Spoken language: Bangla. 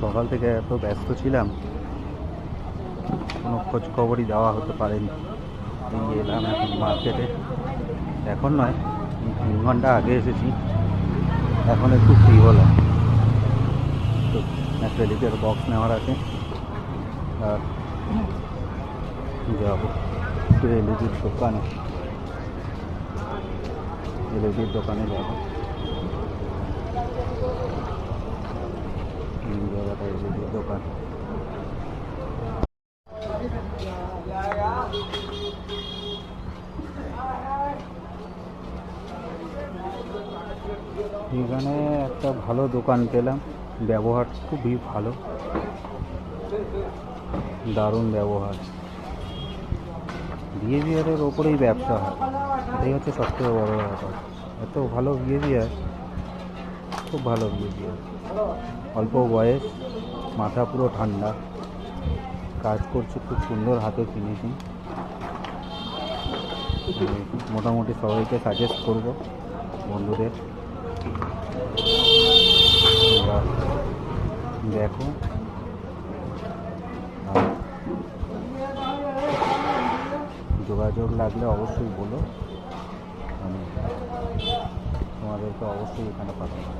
সকাল থেকে এত ব্যস্ত ছিলাম, কোনো খোঁজ খবরই দেওয়া হতে পারেনি। এই এলাম এখন মার্কেটে, এখন নয় 3 ঘন্টা আগে এসেছি, এখন একটু ফ্রি হলাম। তো একটা এলইডির বক্স নেওয়ার আছে, আর যাবো একটু এলইডির দোকানে যাবো। এই জায়গাটা এলইডির দোকান। এখানে একটা ভালো দোকান পেলাম, ব্যবহার খুবই ভালো, দারুণ ব্যবহার। বিহেভিয়ারের ওপরেই ব্যবসা হয়, এটাই হচ্ছে সবথেকে বড় ব্যাপার। এত ভালো বিহেভিয়ার, খুব ভালো বিহেভিয়ার। অল্প বয়স, মাথা পুরো ঠান্ডা, কাজ করছে খুব সুন্দর, হাতে ফিনিশিং। মোটামুটি সবাইকে সাজেস্ট করব বন্ধুদের, দেখো। আর যোগাযোগ লাগলে অবশ্যই বলো, আমি তোমাদেরকে অবশ্যই এখানে পাঠাবো।